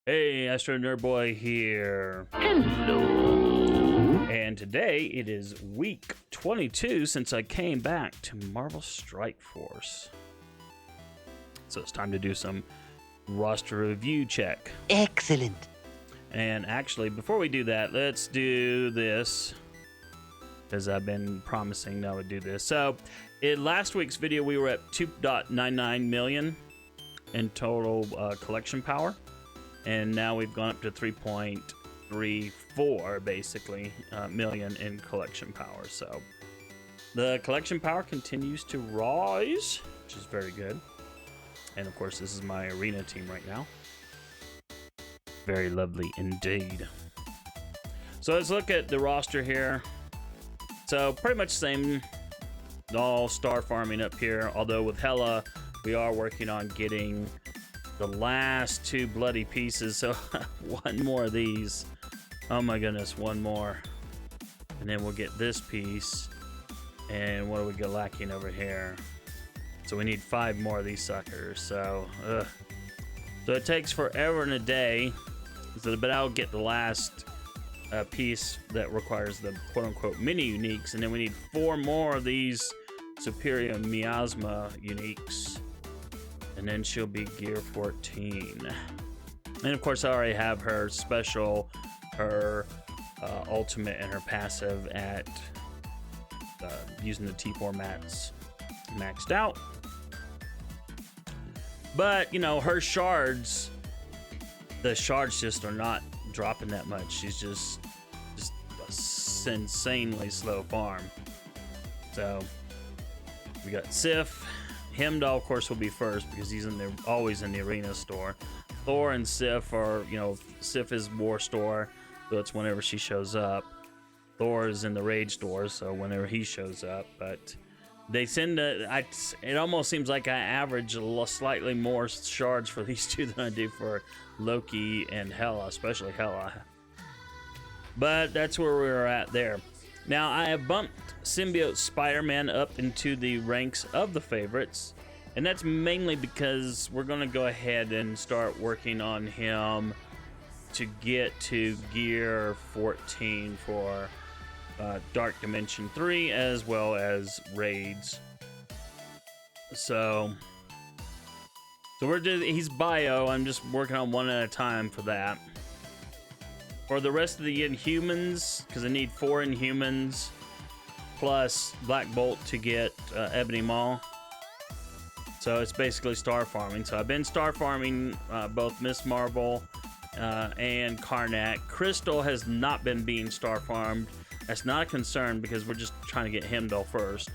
Hey, AstroNerdBoy here. Hello. And today it is week 22 since I came back to Marvel Strike Force. So it's time to do some roster review check. Excellent. And actually, before we do that, let's do this, because I've been promising that I would do this. So in last week's video, we were at 2.99 million in total collection power. And now we've gone up to 3.34 basically million in collection power. So the collection power continues to rise, which is very good. And of course, this is my arena team right now. Very lovely indeed. So let's look at the roster here. So pretty much same, all star farming up here. Although with Hela, we are working on getting the last two bloody pieces. So one more of these. Oh my goodness, one more. And then we'll get this piece. And what do we got lacking over here? So we need 5 more of these suckers. So it takes forever and a day. But I'll get the last piece that requires the quote-unquote mini uniques. And then we need 4 more of these superior miasma uniques. And then she'll be gear 14. And of course, I already have her special, her ultimate, and her passive at using the T4 mats maxed out. But, you know, her shards, the shards just are not dropping that much. She's just a insanely slow farm. So, we got Sif. Heimdall, of course, will be first because he's always in the arena store. Thor and Sif are, you know, Sif is war store, so it's whenever she shows up. Thor is in the rage store, so whenever he shows up. But they send it almost seems like I average slightly more shards for these two than I do for Loki and Hela, especially Hela. But that's where we're at there. Now, I have bumped Symbiote Spider-Man up into the ranks of the favorites, and that's mainly because we're going to go ahead and start working on him to get to gear 14 for Dark Dimension 3 as well as raids. So he's bio. I'm just working on one at a time for that. For the rest of the Inhumans, because I need 4 Inhumans plus Black Bolt to get Ebony Maw. So it's basically star farming. So I've been star farming both Miss Marvel and Karnak. Crystal has not been being star farmed. That's not a concern because we're just trying to get Heimdall first.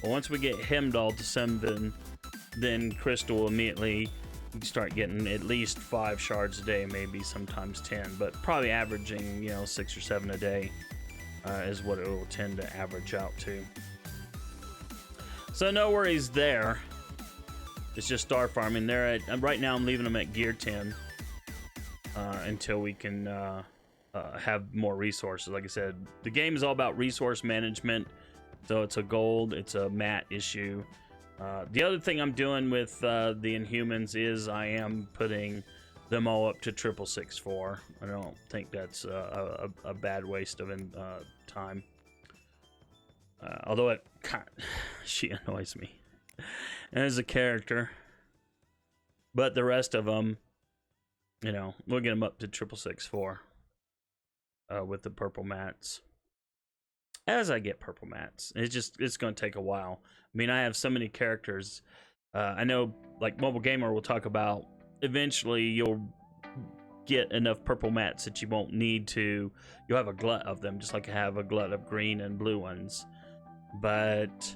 But once we get Heimdall to summon, then Crystal will immediately start getting at least 5 shards a day, maybe sometimes 10, but probably averaging, you know, 6 or 7 a day is what it will tend to average out to. So no worries there. It's just star farming. Right now I'm leaving them at gear 10 until we can have more resources. Like I said, the game is all about resource management. So it's a gold, it's a mat issue. The other thing I'm doing with the Inhumans is I am putting them all up to 666-4. I don't think that's a bad waste of time. Although she annoys me as a character. But the rest of them, you know, we'll get them up to 666-4 with the purple mats. As I get purple mats, it's going to take a while. I mean, I have so many characters. I know, like Mobile Gamer will talk about, eventually you'll get enough purple mats that you won't need to. You'll have a glut of them, just like I have a glut of green and blue ones. But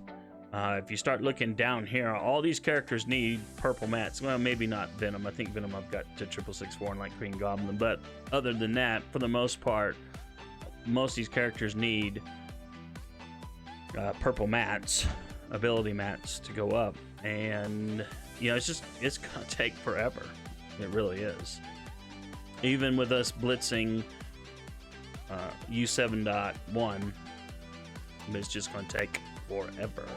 if you start looking down here, all these characters need purple mats. Well, maybe not Venom. I think Venom I've got to 666-4 and like Green Goblin. But other than that, for the most part, most of these characters need purple mats, ability mats to go up. And you know, it's gonna take forever. It really is. Even with us blitzing U7.1, it's just gonna take forever.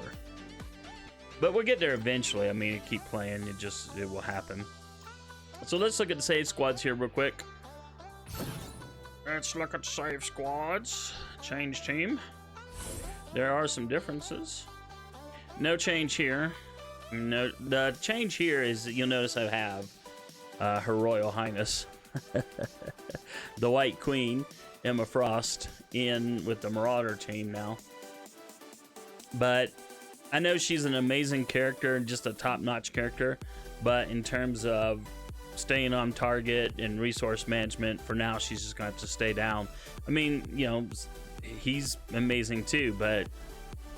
But we'll get there eventually. I mean, keep playing, it will happen. So let's look at the save squads here real quick. Let's look at save squads. Change team. There are some differences. No change here. No, the change here is you'll notice I have Her Royal Highness, the White Queen, Emma Frost, in with the Marauder team now. But I know she's an amazing character, just a top-notch character. But in terms of staying on target and resource management, for now, she's just gonna have to stay down. I mean, you know, he's amazing too, but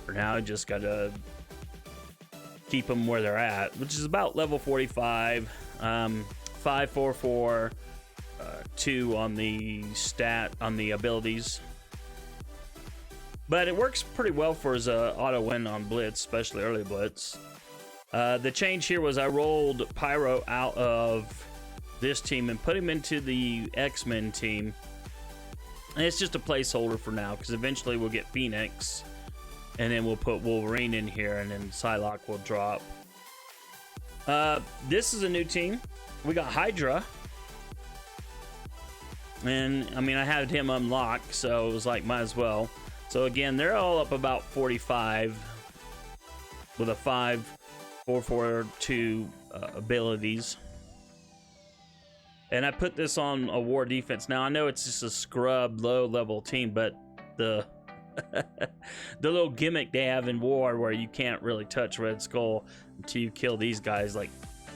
for now, I just gotta keep them where they're at, which is about level 45, 5, 4, 4, 2 on the abilities. But it works pretty well for his auto win on Blitz, especially early Blitz. The change here was I rolled Pyro out of this team and put him into the X-Men team. And it's just a placeholder for now, because eventually we'll get Phoenix. And then we'll put Wolverine in here, and then Psylocke will drop. This is a new team. We got Hydra. And, I mean, I had him unlocked, so it was like, might as well. So, again, they're all up about 45 with a 5, 4, 4, 2 abilities. And I put this on a war defense. Now, I know it's just a scrub, low-level team, but the the little gimmick they have in war where you can't really touch Red Skull until you kill these guys like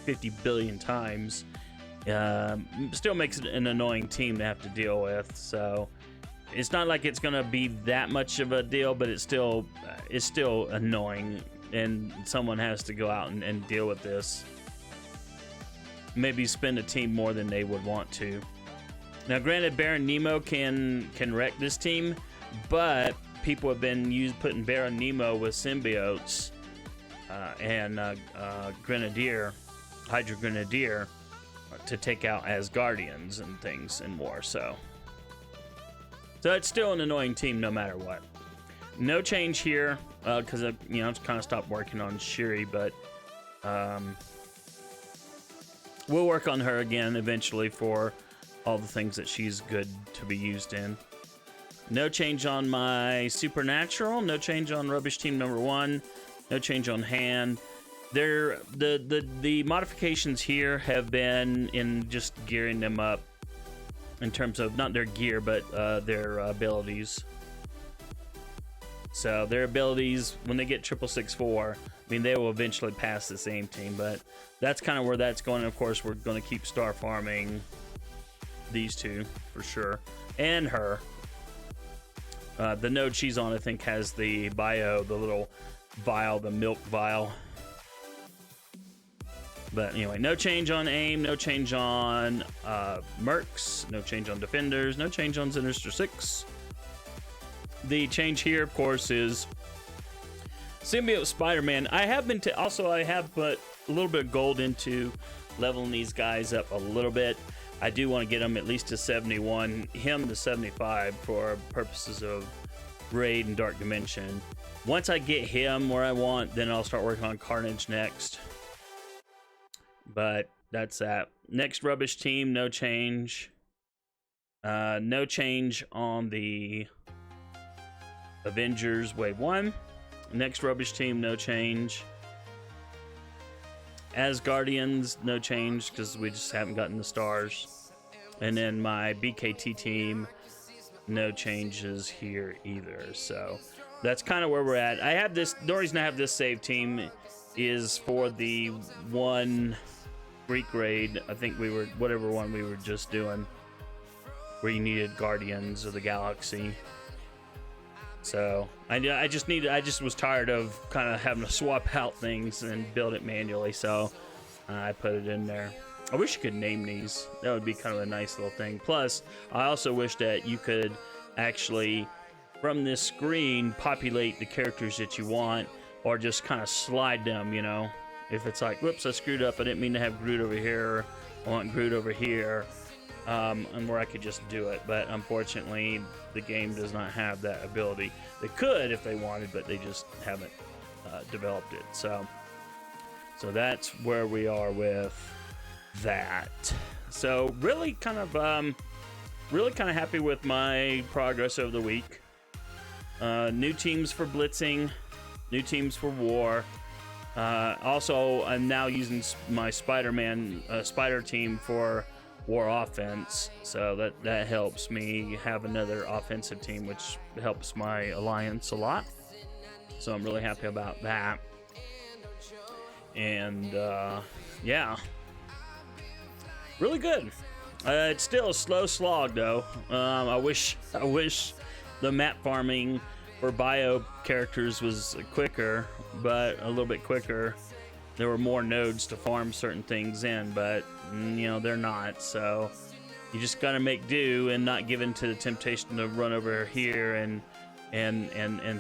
50 billion times still makes it an annoying team to have to deal with. So it's not like it's gonna be that much of a deal, but it's still annoying, and someone has to go out and deal with this. Maybe spend a team more than they would want to. Now, granted, Baron Nemo can wreck this team, but people have been putting Baron Nemo with symbiotes and Grenadier, Hydra Grenadier, to take out Asgardians and things in war. So it's still an annoying team no matter what. No change here because I kind of stopped working on Shuri, but we'll work on her again eventually for all the things that she's good to be used in. No change on my Supernatural. No change on Rubbish Team number 1. No change on Hand. The modifications here have been in just gearing them up in terms of not their gear, but their abilities. So their abilities, when they get 666-4, I mean, they will eventually pass the same team, but that's kind of where that's going. Of course, we're going to keep star farming these two for sure, and her. The node she's on, I think, has the bio, the little vial, the milk vial. But anyway, no change on AIM, no change on Mercs, no change on Defenders, no change on Sinister 6. The change here, of course, is Symbiote Spider-Man. I have been I have put a little bit of gold into leveling these guys up a little bit. I do want to get him at least to 71, him to 75 for purposes of Raid and Dark Dimension. Once I get him where I want, then I'll start working on Carnage next. But that's that. Next Rubbish Team, no change. No change on the Avengers Wave 1. Next Rubbish Team, no change. Asgardians, no change because we just haven't gotten the stars. And then my BKT team, no changes here either. So that's kind of where we're at. I have this, the reason I have this save team is for the one Greek raid. I think we were, whatever one we were just doing, where you needed Guardians of the Galaxy. So I just was tired of kind of having to swap out things and build it manually, so I put it in there. I wish you could name these. That would be kind of a nice little thing. Plus, I also wish that you could actually, from this screen, populate the characters that you want, or just kind of slide them, you know. If it's like, whoops, I screwed up, I didn't mean to have Groot over here, I want Groot over here. And where I could just do it, but unfortunately the game does not have that ability. They could if they wanted, but they just haven't developed it. So that's where we are with that. So really kind of happy with my progress over the week. New teams for blitzing, new teams for war. Also, I'm now using my Spider-Man spider team for war offense, so that helps me have another offensive team, which helps my alliance a lot. So I'm really happy about that. And yeah, really good. It's still a slow slog though. I wish the map farming for bio characters was quicker, but a little bit quicker. There were more nodes to farm certain things in, but you know, they're not. So you just gotta make do and not give in to the temptation to run over here and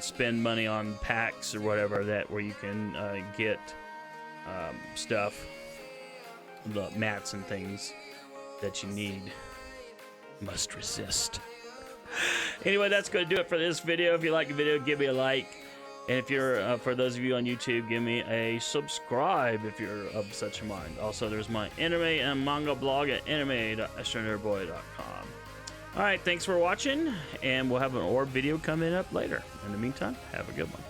spend money on packs or whatever where you can get stuff, the mats and things that you need. Must resist. Anyway, that's going to do it for this video. If you like the video, give me a like. And if you're, for those of you on YouTube, give me a subscribe if you're of such a mind. Also, there's my anime and manga blog at anime.AstroNerdBoy.com. All right, thanks for watching, and we'll have an orb video coming up later. In the meantime, have a good one.